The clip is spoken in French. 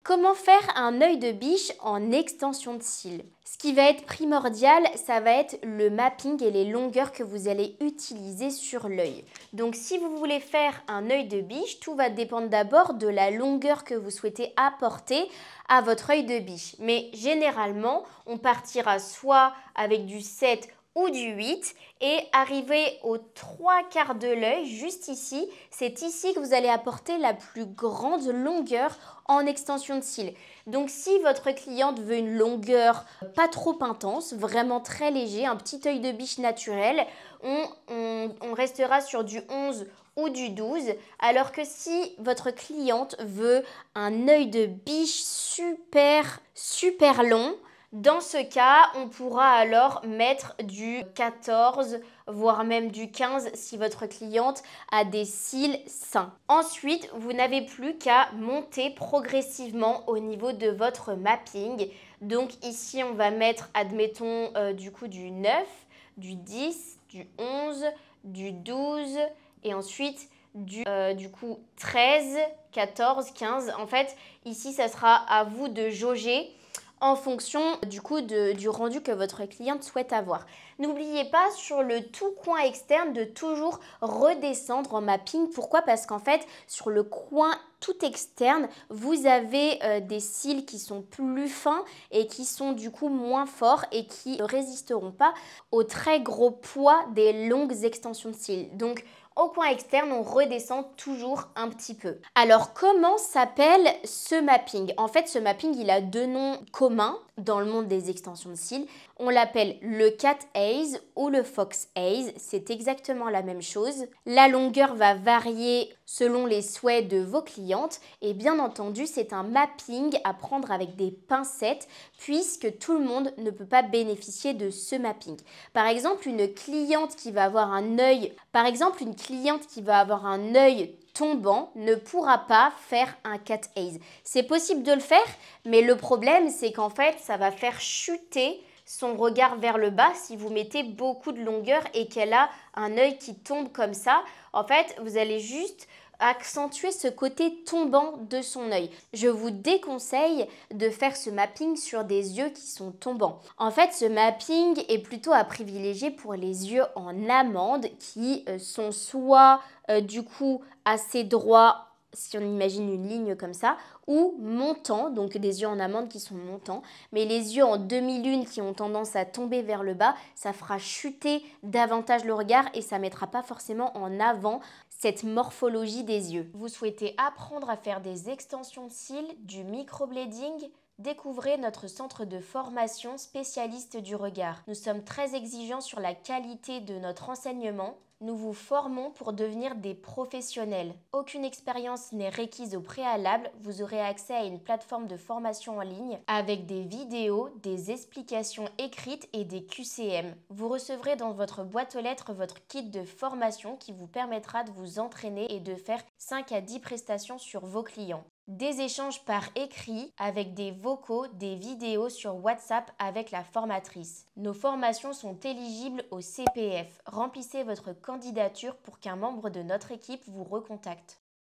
Comment faire un œil de biche en extension de cils? Ce qui va être primordial, ça va être le mapping et les longueurs que vous allez utiliser sur l'œil. Donc si vous voulez faire un œil de biche, tout va dépendre d'abord de la longueur que vous souhaitez apporter à votre œil de biche. Mais généralement, on partira soit avec du 7 ou du 8 et arriver aux 3/4 de l'œil, juste ici, c'est ici que vous allez apporter la plus grande longueur en extension de cils. Donc si votre cliente veut une longueur pas trop intense, vraiment très léger, un petit œil de biche naturel, on restera sur du 11 ou du 12, alors que si votre cliente veut un œil de biche super long, dans ce cas, on pourra alors mettre du 14, voire même du 15 si votre cliente a des cils sains. Ensuite, vous n'avez plus qu'à monter progressivement au niveau de votre mapping. Donc ici, on va mettre, admettons, du coup du 9, du 10, du 11, du 12 et ensuite du coup 13, 14, 15. En fait, ici, ça sera à vous de jauger en fonction du coup du rendu que votre cliente souhaite avoir. N'oubliez pas sur le tout coin externe de toujours redescendre en mapping. Pourquoi? Parce qu'en fait, sur le coin tout externe, vous avez des cils qui sont plus fins et qui sont du coup moins forts et qui ne résisteront pas au très gros poids des longues extensions de cils. Donc, au coin externe, on redescend toujours un petit peu. Alors, comment s'appelle ce mapping? En fait, ce mapping, il a deux noms communs dans le monde des extensions de cils. On l'appelle le Cat Haze ou le Fox Haze. C'est exactement la même chose. La longueur va varier selon les souhaits de vos clientes. Et bien entendu, c'est un mapping à prendre avec des pincettes puisque tout le monde ne peut pas bénéficier de ce mapping. Par exemple, une cliente qui va avoir un œil tombant ne pourra pas faire un cat haze. C'est possible de le faire, mais le problème, c'est qu'en fait, ça va faire chuter son regard vers le bas si vous mettez beaucoup de longueur et qu'elle a un œil qui tombe comme ça. En fait, vous allez juste accentuer ce côté tombant de son œil. Je vous déconseille de faire ce mapping sur des yeux qui sont tombants. En fait, ce mapping est plutôt à privilégier pour les yeux en amande qui sont soit du coup assez droits, si on imagine une ligne comme ça, ou montants, donc des yeux en amande qui sont montants. Mais les yeux en demi-lune qui ont tendance à tomber vers le bas, ça fera chuter davantage le regard et ça ne mettra pas forcément en avant cette morphologie des yeux. Vous souhaitez apprendre à faire des extensions de cils, du microblading? Découvrez notre centre de formation spécialiste du regard. Nous sommes très exigeants sur la qualité de notre enseignement. Nous vous formons pour devenir des professionnels. Aucune expérience n'est requise au préalable. Vous aurez accès à une plateforme de formation en ligne avec des vidéos, des explications écrites et des QCM. Vous recevrez dans votre boîte aux lettres votre kit de formation qui vous permettra de vous entraîner et de faire 5 à 10 prestations sur vos clients. Des échanges par écrit avec des vocaux, des vidéos sur WhatsApp avec la formatrice. Nos formations sont éligibles au CPF. Remplissez votre candidature pour qu'un membre de notre équipe vous recontacte.